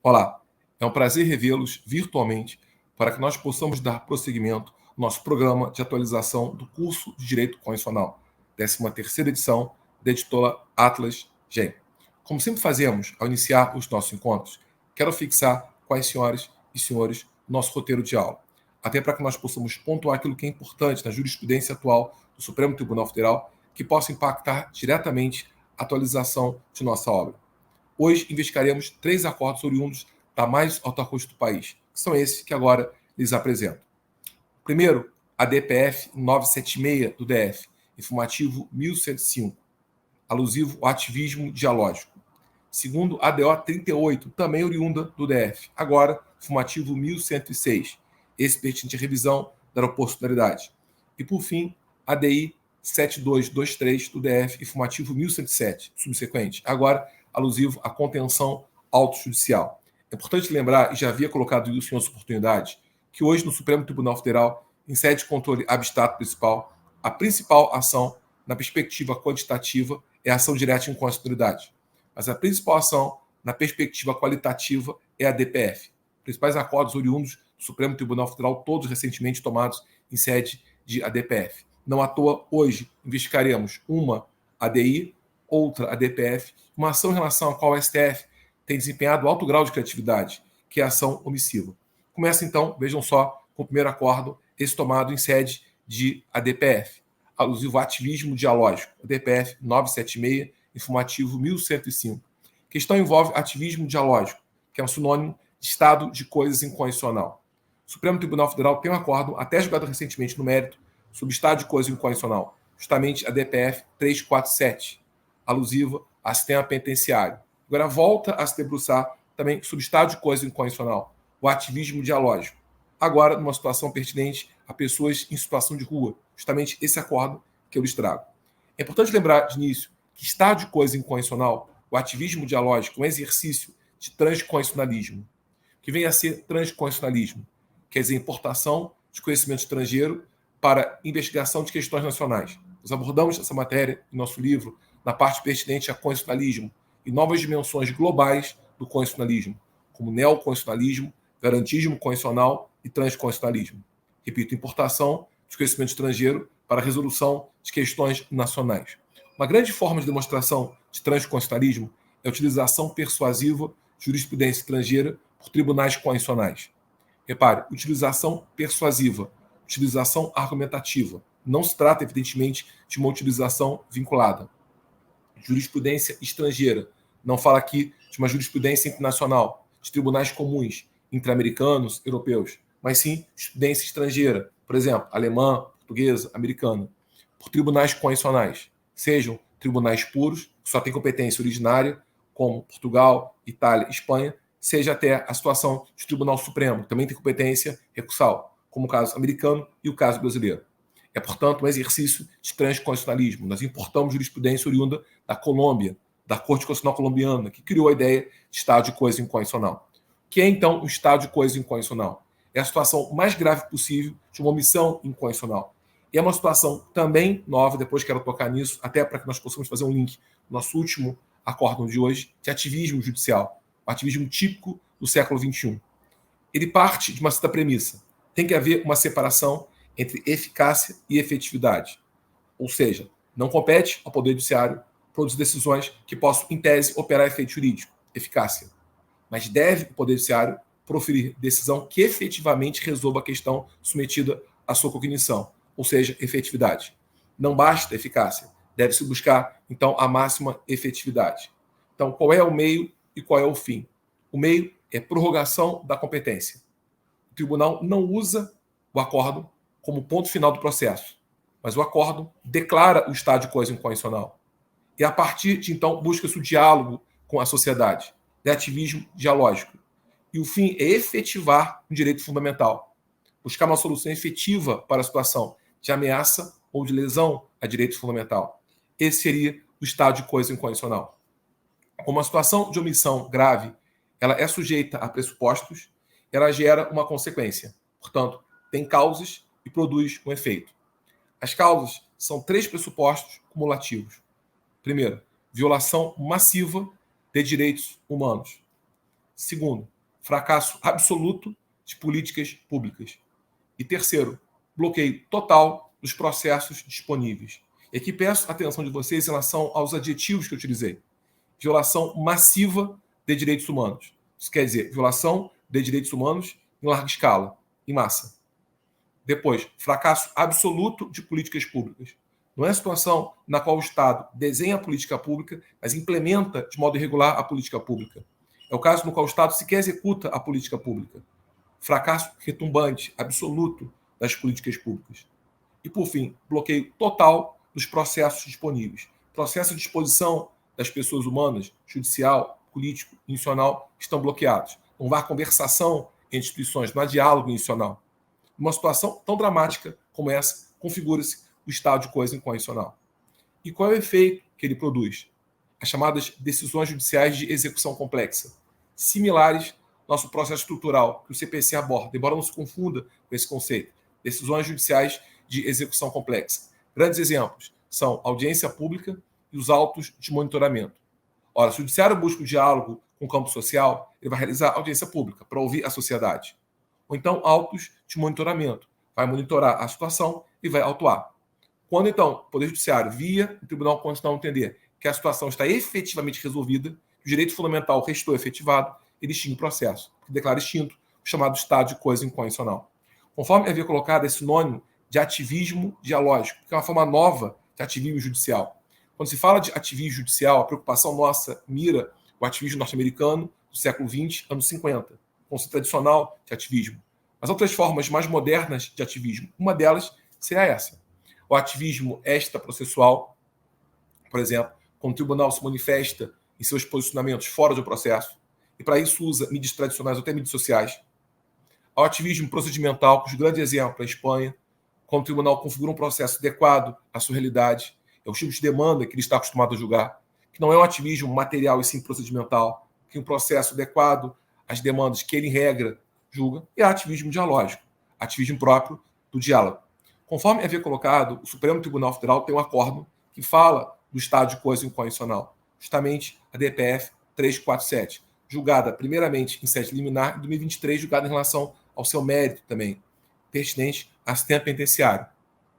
Olá, é um prazer revê-los virtualmente para que nós possamos dar prosseguimento ao nosso programa de atualização do curso de Direito Constitucional, 13ª edição da editora Atlas Gen. Como sempre fazemos ao iniciar os nossos encontros, quero fixar quais senhoras e senhores nosso roteiro de aula, até para que nós possamos pontuar aquilo que é importante na jurisprudência atual do Supremo Tribunal Federal, que possa impactar diretamente a atualização de nossa obra. Hoje investigaremos 3 acordos oriundos da mais alta corte do país, que são esses que agora lhes apresento. Primeiro, a DPF 976 do DF, informativo 1105, alusivo ao ativismo dialógico. Segundo, a DO 38, também oriunda do DF, agora informativo 1106, esse pertinente à revisão da proporcionalidade. E por fim, a DI 7223 do DF, informativo 1107, subsequente, agora alusivo à contenção autojudicial. É importante lembrar, e já havia colocado isso em outras oportunidades, que hoje no Supremo Tribunal Federal, em sede de controle abstrato principal, a principal ação, na perspectiva quantitativa, é a ação direta de inconstitucionalidade. Mas a principal ação, na perspectiva qualitativa, é a DPF. Principais acordos oriundos do Supremo Tribunal Federal, todos recentemente tomados em sede de ADPF. Não à toa, hoje, investigaremos uma ADI, outra ADPF, uma ação em relação à qual o STF tem desempenhado alto grau de criatividade, que é a ação omissiva. Começa então, vejam só, com o primeiro acordo, esse tomado em sede de ADPF, alusivo ao ativismo dialógico, ADPF 976, informativo 1105. A questão envolve ativismo dialógico, que é um sinônimo de estado de coisas inconstitucional. O Supremo Tribunal Federal tem um acordo, até julgado recentemente no mérito, sobre estado de coisa inconstitucional, justamente a DPF 347, alusiva a sistema penitenciário. Agora volta a se debruçar também sobre estado de coisa inconstitucional, o ativismo dialógico. Agora, numa situação pertinente a pessoas em situação de rua, justamente esse acordo que eu lhes trago. É importante lembrar de início que estado de coisa inconstitucional, o ativismo dialógico, é um exercício de transconstitucionalismo, que vem a ser transconstitucionalismo, quer dizer, importação de conhecimento estrangeiro para investigação de questões nacionais. Nós abordamos essa matéria em nosso livro, na parte pertinente a constitucionalismo e novas dimensões globais do constitucionalismo, como neoconstitucionalismo, garantismo constitucional e transconstitucionalismo. Repito, importação de conhecimento estrangeiro para a resolução de questões nacionais. Uma grande forma de demonstração de transconstitucionalismo é a utilização persuasiva de jurisprudência estrangeira por tribunais constitucionais. Repare, utilização persuasiva, utilização argumentativa. Não se trata, evidentemente, de uma utilização vinculada. Jurisprudência estrangeira. Não fala aqui de uma jurisprudência internacional, de tribunais comuns, intra-americanos, europeus, mas sim jurisprudência estrangeira, por exemplo, alemã, portuguesa, americana, por tribunais constitucionais, sejam tribunais puros, que só têm competência originária, como Portugal, Itália, Espanha, seja até a situação de Tribunal Supremo, que também tem competência recursal, como o caso americano e o caso brasileiro. É, portanto, um exercício de transconstitucionalismo. Nós importamos jurisprudência oriunda da Colômbia, da Corte Constitucional Colombiana, que criou a ideia de estado de coisa inconstitucional. O que é, então, um estado de coisa inconstitucional? É a situação mais grave possível de uma omissão inconstitucional. E é uma situação também nova, depois quero tocar nisso, até para que nós possamos fazer um link no nosso último acórdão de hoje, de ativismo judicial, o ativismo típico do século XXI. Ele parte de uma certa premissa. Tem que haver uma separação entre eficácia e efetividade. Ou seja, não compete ao Poder Judiciário produzir decisões que possam, em tese, operar efeito jurídico, eficácia. Mas deve o Poder Judiciário proferir decisão que efetivamente resolva a questão submetida à sua cognição, ou seja, efetividade. Não basta eficácia, deve-se buscar, então, a máxima efetividade. Então, qual é o meio e qual é o fim? O meio é prorrogação da competência. O tribunal não usa o acórdão como ponto final do processo, mas o acórdão declara o estado de coisa inconstitucional. E a partir de então busca-se o diálogo com a sociedade, de ativismo dialógico. E o fim é efetivar um direito fundamental, buscar uma solução efetiva para a situação de ameaça ou de lesão a direito fundamental. Esse seria o estado de coisa inconstitucional. Como a situação de omissão grave, ela é sujeita a pressupostos, ela gera uma consequência. Portanto, tem causas e produz um efeito. As causas são 3 pressupostos cumulativos. Primeiro, violação massiva de direitos humanos. Segundo, fracasso absoluto de políticas públicas. E terceiro, bloqueio total dos processos disponíveis. E aqui peço a atenção de vocês em relação aos adjetivos que eu utilizei. Violação massiva de direitos humanos. Isso quer dizer violação de direitos humanos em larga escala, em massa. Depois, fracasso absoluto de políticas públicas. Não é a situação na qual o Estado desenha a política pública, mas implementa de modo irregular a política pública. É o caso no qual o Estado sequer executa a política pública. Fracasso retumbante, absoluto das políticas públicas. E, por fim, bloqueio total dos processos disponíveis. Processo de disposição das pessoas humanas, judicial, político, institucional, estão bloqueados. Não há conversação entre instituições, não há diálogo institucional. Uma situação tão dramática como essa, configura-se o estado de coisa inconstitucional. E qual é o efeito que ele produz? As chamadas decisões judiciais de execução complexa, similares ao nosso processo estrutural, que o CPC aborda, embora não se confunda com esse conceito. Decisões judiciais de execução complexa. Grandes exemplos são a audiência pública e os autos de monitoramento. Ora, se o judiciário busca o diálogo com o campo social, ele vai realizar audiência pública para ouvir a sociedade. Ou então, autos de monitoramento. Vai monitorar a situação e vai autuar. Quando, então, o Poder Judiciário, via o Tribunal Constitucional, entender que a situação está efetivamente resolvida, que o direito fundamental restou efetivado, ele extingue o processo, que declara extinto o chamado estado de coisa inconstitucional. Conforme havia colocado, é sinônimo de ativismo dialógico, que é uma forma nova de ativismo judicial. Quando se fala de ativismo judicial, a preocupação nossa mira o ativismo norte-americano do século XX, anos 50, conceito tradicional de ativismo. Mas outras formas mais modernas de ativismo, uma delas seria essa. O ativismo extraprocessual, por exemplo, quando o tribunal se manifesta em seus posicionamentos fora do processo, e para isso usa mídias tradicionais ou até mídias sociais. Ao ativismo procedimental, cujo grande exemplo é a Espanha, quando o tribunal configura um processo adequado à sua realidade, é o tipo de demanda que ele está acostumado a julgar, que não é um ativismo material e sim procedimental, que é um processo adequado às demandas que ele, em regra, julga, e há ativismo dialógico, ativismo próprio do diálogo. Conforme havia colocado, o Supremo Tribunal Federal tem um acórdão que fala do estado de coisa inconstitucional, justamente a DPF 347, julgada primeiramente em sede liminar, em 2023 julgada em relação ao seu mérito também, pertinente ao sistema penitenciário.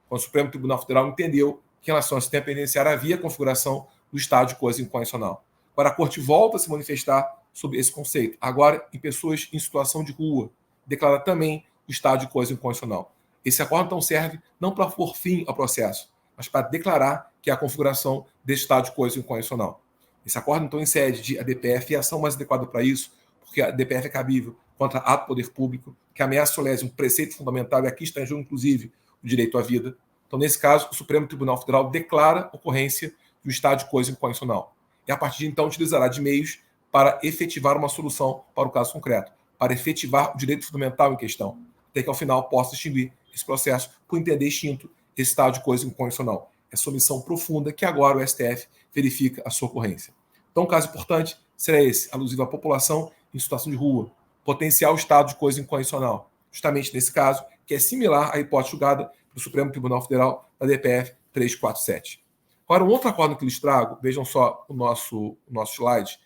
Quando o Supremo Tribunal Federal entendeu que em relação ao sistema penitenciário havia a configuração do estado de coisa inconstitucional. Agora a Corte volta a se manifestar sobre esse conceito, agora em pessoas em situação de rua, declara também o estado de coisa inconstitucional. Esse acordo, então, serve não para pôr fim ao processo, mas para declarar que há a configuração desse estado de coisa inconstitucional. Esse acordo, então, incede de a DPF e a ação mais adequada para isso, porque a DPF é cabível contra ato do poder público, que ameaça solese um preceito fundamental, e aqui está em jogo, inclusive, o direito à vida. Então, nesse caso, o Supremo Tribunal Federal declara a ocorrência do estado de coisa inconstitucional. E, a partir de então, utilizará de meios para efetivar uma solução para o caso concreto, para efetivar o direito fundamental em questão, até que, ao final, possa extinguir esse processo por entender extinto esse estado de coisa inconstitucional. Essa omissão profunda que agora o STF verifica a sua ocorrência. Então, um caso importante será esse, alusivo à população em situação de rua, potencial estado de coisa inconstitucional. Justamente nesse caso, que é similar à hipótese julgada pelo Supremo Tribunal Federal da DPF 347. Agora, um outro acordo que lhes trago, vejam só o nosso slide,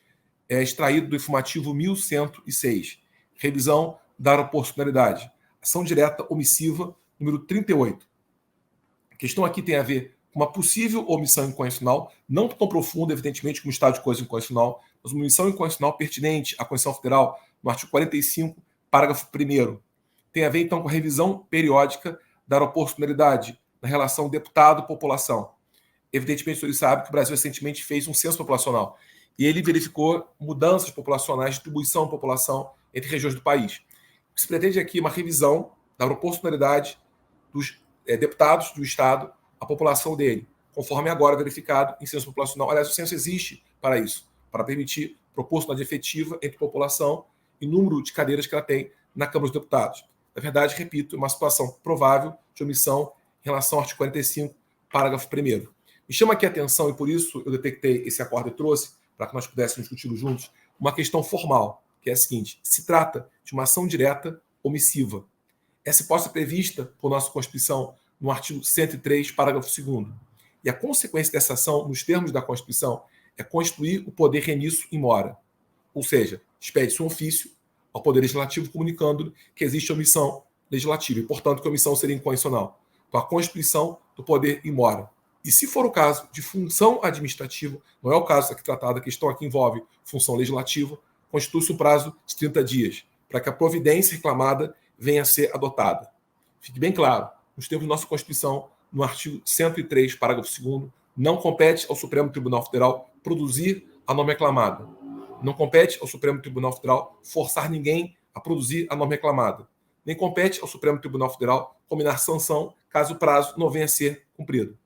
é extraído do informativo 1106, revisão da proporcionalidade, ação direta omissiva, número 38. A questão aqui tem a ver com uma possível omissão inconstitucional, não tão profunda, evidentemente, como o estado de coisa inconstitucional, mas uma omissão inconstitucional pertinente à Constituição Federal, no artigo 45, parágrafo 1º. Tem a ver, então, com a revisão periódica da proporcionalidade na relação deputado-população. Evidentemente, o senhor sabe que o Brasil recentemente fez um censo populacional e ele verificou mudanças populacionais, distribuição da população entre regiões do país. O que se pretende aqui é uma revisão da proporcionalidade dos deputados do Estado, a população dele, conforme agora verificado em censo populacional. Aliás, o censo existe para isso, para permitir proporcionalidade efetiva entre população e número de cadeiras que ela tem na Câmara dos Deputados. Na verdade, repito, é uma situação provável de omissão em relação ao artigo 45, parágrafo 1º. Me chama aqui a atenção, e por isso eu detectei esse acordo e trouxe, para que nós pudéssemos discuti-lo juntos, uma questão formal, que é a seguinte: se trata de uma ação direta omissiva. Essa hipótese é prevista por nossa Constituição no artigo 103, parágrafo 2º. E a consequência dessa ação, nos termos da Constituição, é constituir o poder remisso in mora. Ou seja, expede-se um ofício ao Poder Legislativo, comunicando que existe omissão legislativa e, portanto, que a omissão seria inconstitucional. Então, a constituição do poder imora. E se for o caso de função administrativa, não é o caso aqui tratado, a questão aqui envolve função legislativa, constitui-se um prazo de 30 dias para que a providência reclamada venha a ser adotada. Fique bem claro, nos termos da nossa Constituição, no artigo 103, parágrafo 2º, não compete ao Supremo Tribunal Federal produzir a norma reclamada. Não compete ao Supremo Tribunal Federal forçar ninguém a produzir a norma reclamada. Nem compete ao Supremo Tribunal Federal combinar sanção caso o prazo não venha a ser cumprido.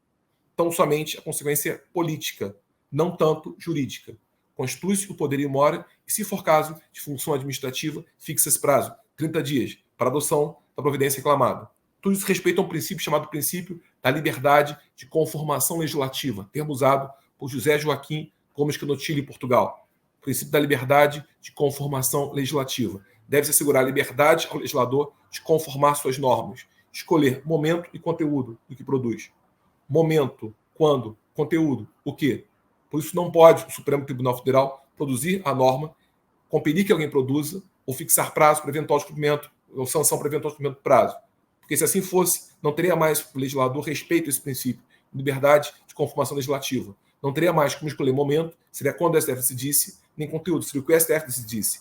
Então, somente a consequência política, não tanto jurídica. Constitui-se o poder imora e, se for caso de função administrativa, fixa esse prazo, 30 dias, para adoção da providência reclamada. Tudo isso respeita a um princípio chamado princípio da liberdade de conformação legislativa, termo usado por José Joaquim Gomes Canotilli, em Portugal. O princípio da liberdade de conformação legislativa. Deve-se assegurar a liberdade ao legislador de conformar suas normas, escolher momento e conteúdo do que produz. Momento, quando, conteúdo, o quê? Por isso não pode o Supremo Tribunal Federal produzir a norma, compelir que alguém produza ou fixar prazo para eventual descumprimento ou sanção para eventual descumprimento do prazo. Porque se assim fosse, não teria mais o legislador respeito a esse princípio, liberdade de conformação legislativa. Não teria mais como escolher momento, seria quando o STF decidisse, nem conteúdo, seria o que o STF decidisse.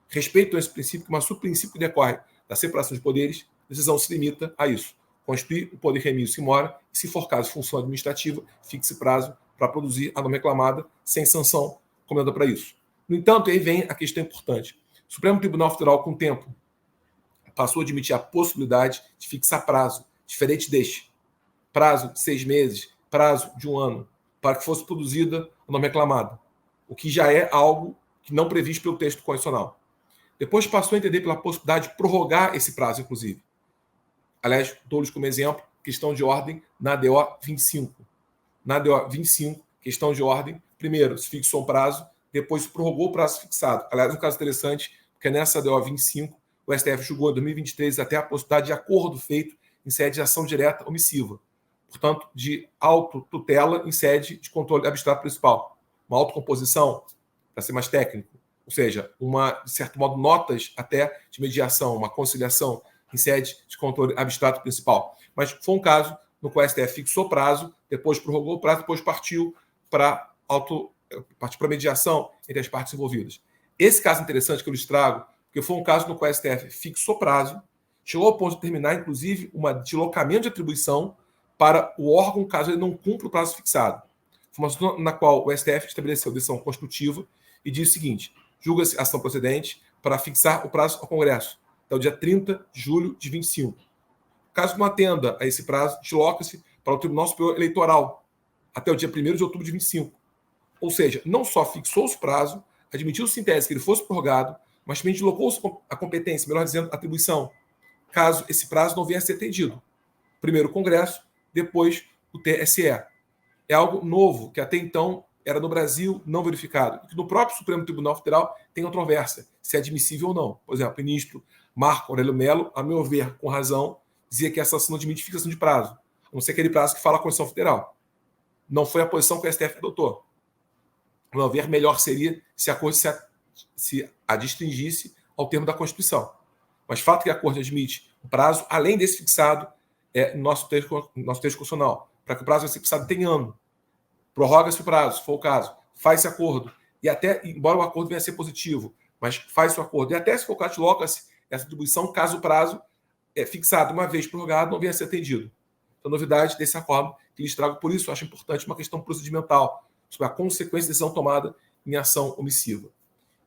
Respeito a esse princípio, mas o princípio que decorre da separação de poderes, a decisão se limita a isso. Constituir o poder remisso e mora, e, se for caso de função administrativa, fixe prazo para produzir a norma reclamada sem sanção comendada para isso. No entanto, aí vem a questão importante. O Supremo Tribunal Federal, com o tempo, passou a admitir a possibilidade de fixar prazo, diferente deste. Prazo de 6 meses, prazo de 1 ano, para que fosse produzida a norma reclamada, o que já é algo que não previsto pelo texto constitucional. Depois passou a entender pela possibilidade de prorrogar esse prazo, inclusive. Aliás, dou-lhes como exemplo, questão de ordem na DO 25. Na DO 25, questão de ordem, primeiro se fixou um prazo, depois se prorrogou o prazo fixado. Aliás, um caso interessante, porque nessa DO 25, o STF julgou em 2023 até a possibilidade de acordo feito em sede de ação direta omissiva. Portanto, de autotutela em sede de controle abstrato principal. Uma autocomposição, para ser mais técnico, ou seja, de certo modo, notas até de mediação, uma conciliação em sede de controle abstrato principal. Mas foi um caso no qual o STF fixou prazo, depois prorrogou o prazo, depois partiu para mediação entre as partes envolvidas. Esse caso interessante que eu lhes trago, porque foi um caso no qual o STF fixou prazo, chegou ao ponto de determinar, inclusive, um deslocamento de atribuição para o órgão, caso ele não cumpra o prazo fixado. Foi uma situação na qual o STF estabeleceu decisão constitutiva e diz o seguinte: julga-se ação procedente para fixar o prazo ao Congresso, até o dia 30 de julho de 25. Caso não atenda a esse prazo, desloca-se para o Tribunal Superior Eleitoral, até o dia 1º de outubro de 25. Ou seja, não só fixou-se o prazo, admitiu-se em tese que ele fosse prorrogado, mas também deslocou-se a competência, melhor dizendo, a atribuição, caso esse prazo não venha a ser atendido. Primeiro o Congresso, depois o TSE. É algo novo, que até então era no Brasil não verificado, e que no próprio Supremo Tribunal Federal tem controvérsia, se é admissível ou não. Por exemplo, o ministro Marco Aurélio Mello, a meu ver, com razão, dizia que essa ação não admite fixação de prazo, a não ser aquele prazo que fala a Constituição Federal. Não foi a posição que o STF adotou. A meu ver, melhor seria se a Corte se adstringisse ao termo da Constituição. Mas fato que a Corte admite um prazo, além desse fixado, no nosso texto constitucional, para que o prazo seja fixado tem ano. Prorroga-se o prazo, se for o caso, faz-se acordo, e até, embora o acordo venha a ser positivo, mas faz-se o acordo, e até se for o caso, desloca-se essa atribuição, caso o prazo fixado, uma vez prorrogado, não venha a ser atendido. Então, novidade desse acordo que lhes trago, por isso, eu acho importante uma questão procedimental, sobre a consequência da decisão tomada em ação omissiva.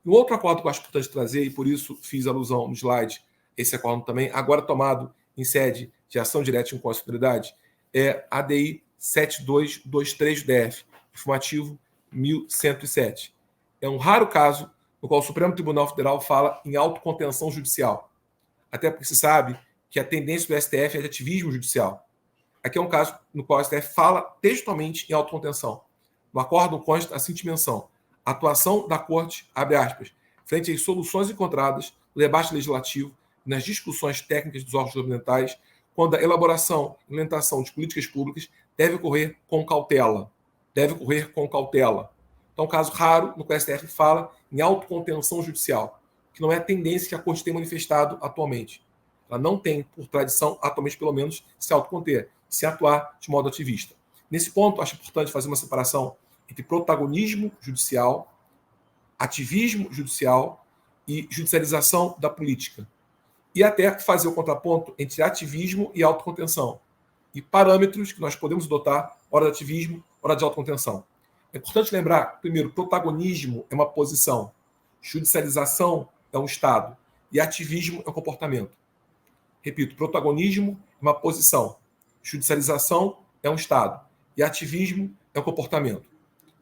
Um outro acordo que eu acho importante trazer, e por isso fiz alusão no slide, esse acordo também, agora tomado em sede de ação direta de inconstitucionalidade, é ADI 7223-DF, informativo 1107. É um raro caso no qual o Supremo Tribunal Federal fala em autocontenção judicial. Até porque se sabe que a tendência do STF é de ativismo judicial. Aqui é um caso no qual o STF fala textualmente em autocontenção. No acordo consta a seguinte menção: a atuação da Corte, abre aspas, frente às soluções encontradas no debate legislativo e nas discussões técnicas dos órgãos governamentais, quando a elaboração e implementação de políticas públicas deve ocorrer com cautela. Deve ocorrer com cautela. Então, um caso raro no qual o STF fala em autocontenção judicial. que não é a tendência que a Corte tem manifestado atualmente. Ela não tem, por tradição, atualmente pelo menos, se autoconter, se atuar de modo ativista. Nesse ponto, acho importante fazer uma separação entre protagonismo judicial, ativismo judicial e judicialização da política. E até fazer o contraponto entre ativismo e autocontenção. E parâmetros que nós podemos adotar, hora de ativismo, hora de autocontenção. É importante lembrar, primeiro, protagonismo é uma posição, judicialização é um estado e ativismo é um comportamento. Repito, protagonismo é uma posição, judicialização é um estado e ativismo é um comportamento.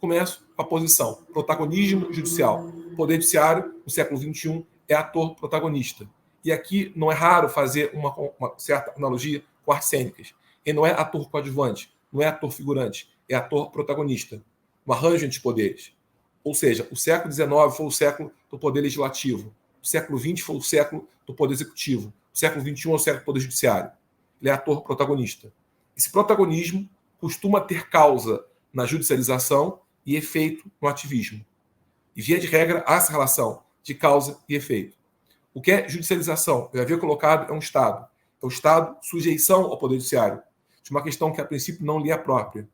Começo com a posição, protagonismo judicial. O Poder Judiciário, no século XXI, é ator protagonista. E aqui não é raro fazer uma certa analogia com artes cênicas. Ele não é ator coadjuvante, não é ator figurante, é ator protagonista. Um arranjo entre poderes. Ou seja, o século XIX foi o século do poder legislativo. O século XX foi o século do poder executivo. O século XXI é o século do poder judiciário. Ele é ator protagonista. Esse protagonismo costuma ter causa na judicialização e efeito no ativismo. E, via de regra, há essa relação de causa e efeito. O que é judicialização? Eu havia colocado, é um Estado. É o Estado sujeição ao Poder Judiciário, de uma questão que, a princípio, não lhe é própria.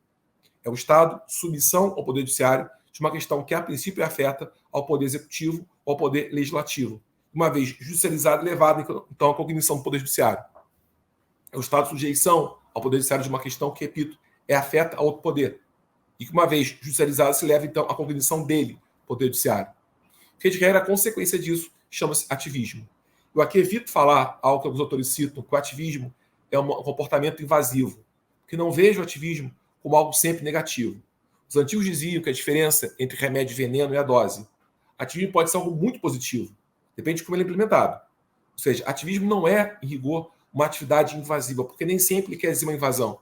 É o Estado submissão ao Poder Judiciário, de uma questão que, a princípio, afeta ao Poder Executivo ou ao Poder Legislativo. Uma vez judicializado e levado, então, à cognição do Poder Judiciário. É o Estado sujeição ao Poder Judiciário de uma questão que, repito, afeta a outro poder. E que, uma vez judicializado, se leva, então, à cognição dele, Poder Judiciário. Que, de regra, a consequência disso chama-se ativismo. Eu aqui evito falar algo que alguns autores citam, que o ativismo é um comportamento invasivo, que não vejo o ativismo como algo sempre negativo. Os antigos diziam que a diferença entre remédio e veneno é a dose. Ativismo pode ser algo muito positivo, depende de como ele é implementado. Ou seja, ativismo não é, em rigor, uma atividade invasiva, porque nem sempre ele quer dizer uma invasão.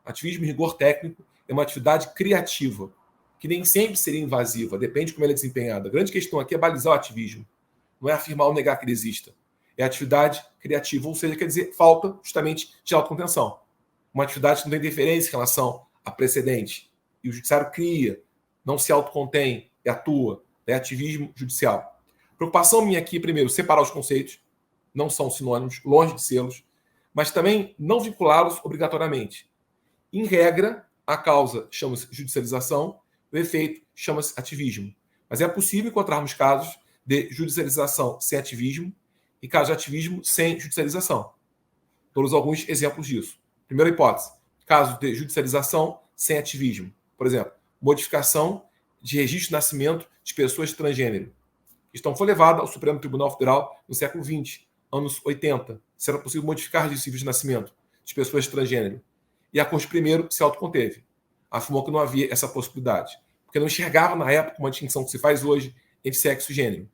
Ativismo, em rigor técnico, é uma atividade criativa, que nem sempre seria invasiva, depende de como ela é desempenhada. A grande questão aqui é balizar o ativismo, não é afirmar ou negar que ele exista. É atividade criativa, ou seja, quer dizer, falta justamente de autocontenção. Uma atividade que não tem interferência em relação a precedente. E o judiciário cria, não se autocontém e atua. É ativismo judicial. Preocupação minha aqui, primeiro, separar os conceitos, não são sinônimos, longe de sê-los, mas também não vinculá-los obrigatoriamente. Em regra, a causa chama-se judicialização, o efeito chama-se ativismo. Mas é possível encontrarmos casos de judicialização sem ativismo e casos de ativismo sem judicialização. Todos alguns exemplos disso. Primeira hipótese, casos de judicialização sem ativismo. Por exemplo, modificação de registro de nascimento de pessoas transgênero. A questão foi levada ao Supremo Tribunal Federal no século XX, anos 80. Se era possível modificar registros de nascimento de pessoas transgênero. E a Corte primeiro se autoconteve. Afirmou que não havia essa possibilidade. Porque não enxergava na época uma distinção que se faz hoje entre sexo e gênero.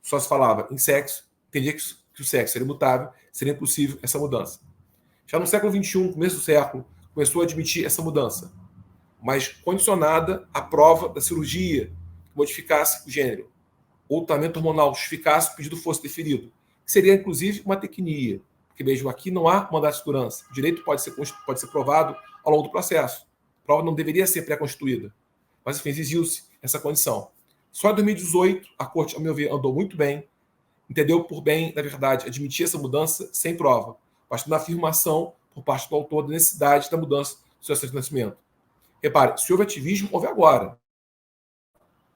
Só se falava em sexo, entendia que o sexo seria mutável, seria impossível essa mudança. Já no século XXI, começo do século, começou a admitir essa mudança, mas condicionada à prova da cirurgia que modificasse o gênero, ou o tratamento hormonal justificasse o pedido fosse deferido, que seria inclusive uma tecnia, porque mesmo aqui não há mandato de segurança. O direito pode ser provado ao longo do processo. A prova não deveria ser pré-constituída, mas enfim, exigiu-se essa condição. Só em 2018, a Corte, ao meu ver, andou muito bem, entendeu por bem, na verdade, admitir essa mudança sem prova, bastando a afirmação por parte do autor da necessidade da mudança do seu acesso de nascimento. Repare, se houve ativismo, houve agora.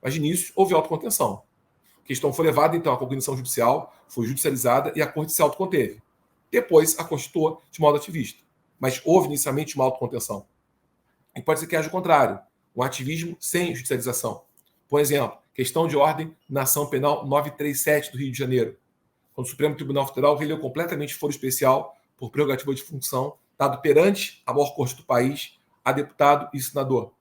Mas de início, houve autocontenção. A questão foi levada, então, à cognição judicial, foi judicializada e a Corte se autoconteve. Depois, a Corte atuou de modo ativista. Mas houve, inicialmente, uma autocontenção. E pode ser que haja o contrário, um ativismo sem judicialização. Por exemplo, questão de ordem na ação penal 937 do Rio de Janeiro, quando o Supremo Tribunal Federal releu completamente foro especial por prerrogativa de função, dado perante a maior corte do país, a deputado e senador.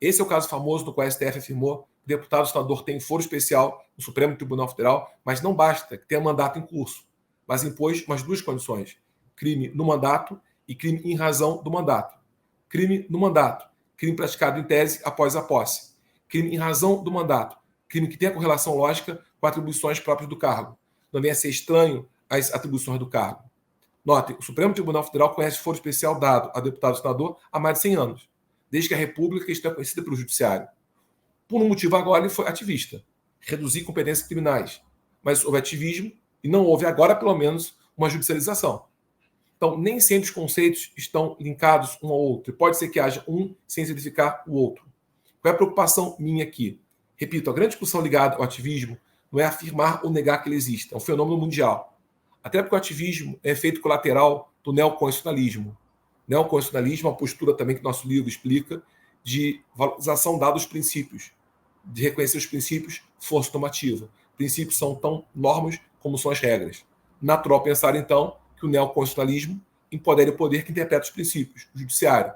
Esse é o caso famoso do qual a STF afirmou que o deputado e senador têm foro especial no Supremo Tribunal Federal, mas não basta que tenha mandato em curso, mas impôs umas duas condições: crime no mandato e crime em razão do mandato. Crime no mandato, crime praticado em tese após a posse. Crime em razão do mandato, crime que tem a correlação lógica com atribuições próprias do cargo. Não venha a ser estranho às atribuições do cargo. Notem, o Supremo Tribunal Federal conhece foro especial dado a deputado e senador há mais de 100 anos, desde que a República esteja conhecida pelo Judiciário. Por um motivo agora, ele foi ativista. Reduzir competências criminais. mas houve ativismo e não houve agora, pelo menos, uma judicialização. Então, nem sempre os conceitos estão linkados um ao outro. E pode ser que haja um sem significar o outro. Qual é a preocupação minha aqui? Repito, a grande discussão ligada ao ativismo não é afirmar ou negar que ele existe. É um fenômeno mundial. Até porque o ativismo é efeito colateral do neoconstitucionalismo. Neoconstitucionalismo é uma postura também que nosso livro explica de valorização dada aos princípios, de reconhecer os princípios força normativa. Princípios são tão normas como são as regras. Natural pensar, então, que o neoconstitucionalismo empodere o poder que interpreta os princípios, o judiciário.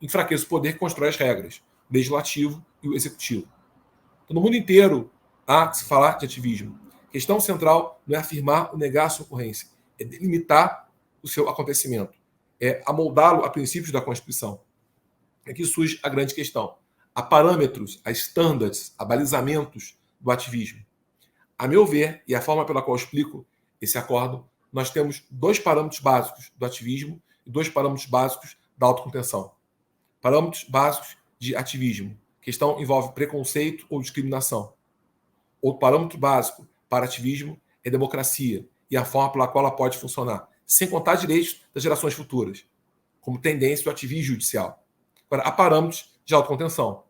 Enfraquece o poder que constrói as regras, o legislativo e o executivo. Então, no mundo inteiro, há que se falar de ativismo. A questão central não é afirmar ou negar a sua ocorrência, é delimitar o seu acontecimento, é amoldá-lo a princípios da Constituição. Aqui surge a grande questão. Há parâmetros, há standards, há balizamentos do ativismo. A meu ver, e a forma pela qual eu explico esse acordo, nós temos 2 parâmetros básicos do ativismo e 2 parâmetros básicos da autocontenção. Parâmetros básicos de ativismo. A questão envolve preconceito ou discriminação. Outro parâmetro básico para ativismo é democracia e a forma pela qual ela pode funcionar, sem contar direitos das gerações futuras, como tendência do ativismo judicial. Agora, há parâmetros de autocontenção.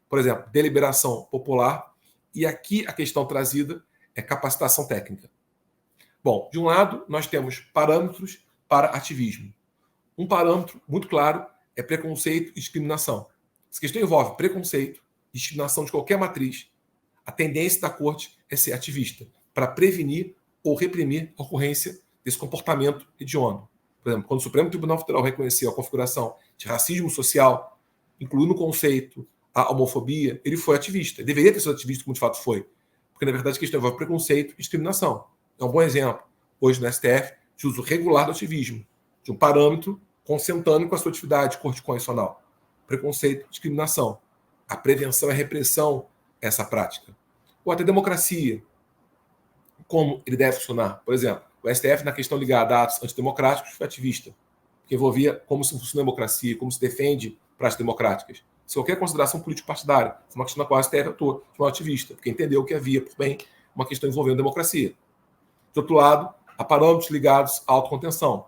Por exemplo, deliberação popular, e aqui a questão trazida é capacitação técnica. Bom, de um lado, nós temos parâmetros para ativismo. Um parâmetro muito claro é preconceito e discriminação. Essa questão envolve preconceito e discriminação de qualquer matriz. A tendência da corte é ser ativista, para prevenir ou reprimir a ocorrência desse comportamento hediondo. Por exemplo, quando o Supremo Tribunal Federal reconheceu a configuração de racismo social, incluindo o conceito a homofobia, ele foi ativista. Ele deveria ter sido ativista, como de fato foi. Porque, na verdade, a questão envolve preconceito e discriminação. É um bom exemplo, hoje no STF, de uso regular do ativismo, de um parâmetro consentâneo com a sua atividade constitucional. Preconceito e discriminação. A prevenção e a repressão a essa prática. Ou até democracia. Como ele deve funcionar? Por exemplo, o STF, na questão ligada a atos antidemocráticos, foi ativista, que envolvia como se funciona a democracia, como se defende práticas democráticas. Sem qualquer consideração político-partidária. Foi uma questão na qual o STF atuou de um ativista, porque entendeu que havia, por bem, uma questão envolvendo democracia. De outro lado, há parâmetros ligados à autocontenção.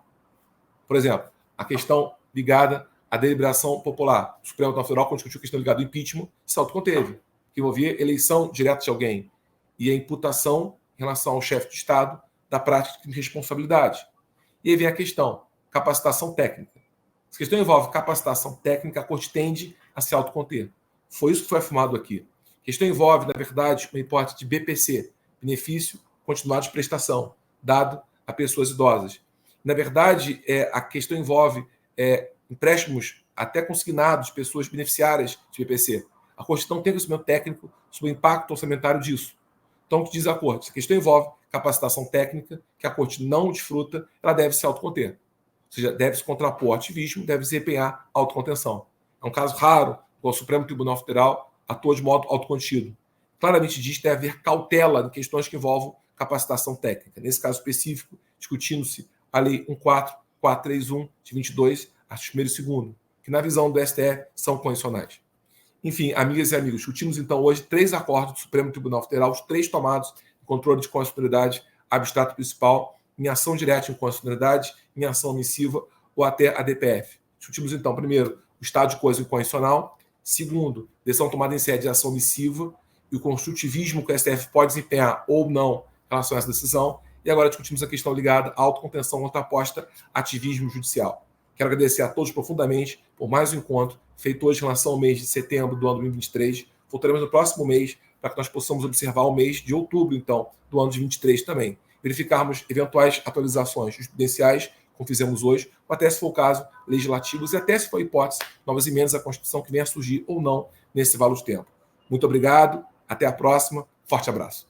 Por exemplo, a questão ligada à deliberação popular. O Supremo Tribunal Federal, quando discutiu a questão ligada ao impeachment, se autoconteve, que envolvia eleição direta de alguém e a imputação em relação ao chefe de Estado da prática de responsabilidade. E aí vem a questão, capacitação técnica. Se a questão envolve capacitação técnica, a corte tende a se autoconter. Foi isso que foi afirmado aqui. A questão envolve, na verdade, uma hipótese de BPC, benefício continuado de prestação, dado a pessoas idosas. Na verdade, a questão envolve empréstimos até consignados de pessoas beneficiárias de BPC. A corte não tem conhecimento técnico sobre o impacto orçamentário disso. Então, o que diz a corte? Se a questão envolve capacitação técnica, que a corte não desfruta, ela deve se autoconter. Ou seja, deve se contrapor ao ativismo, deve desempenhar autocontenção. É um caso raro, o Supremo Tribunal Federal atua de modo autocontido. Claramente diz que deve haver cautela em questões que envolvam capacitação técnica. Nesse caso específico, discutindo-se a Lei 14431 de 22, artigos 1º e 2º, que na visão do STF são constitucionais. Enfim, amigas e amigos, discutimos então hoje 3 acordos do Supremo Tribunal Federal, os 3 tomados em controle de constitucionalidade, abstrato principal, em ação direta de inconstitucionalidade, em ação omissiva ou até a DPF. Discutimos então, primeiro, o estado de coisa inconstitucional, segundo, decisão tomada em sede de ação omissiva e o construtivismo que o STF pode desempenhar ou não em relação a essa decisão, e agora discutimos a questão ligada à autocontenção contraposta a ativismo judicial. Quero agradecer a todos profundamente por mais um encontro feito hoje em relação ao mês de setembro do ano 2023. Voltaremos no próximo mês para que nós possamos observar o mês de outubro, então, do ano de 2023 também. Verificarmos eventuais atualizações jurisprudenciais, como fizemos hoje, ou até, se for o caso, legislativos, e até, se for hipótese, novas emendas à Constituição que venham a surgir ou não nesse valor de tempo. Muito obrigado, até a próxima, forte abraço.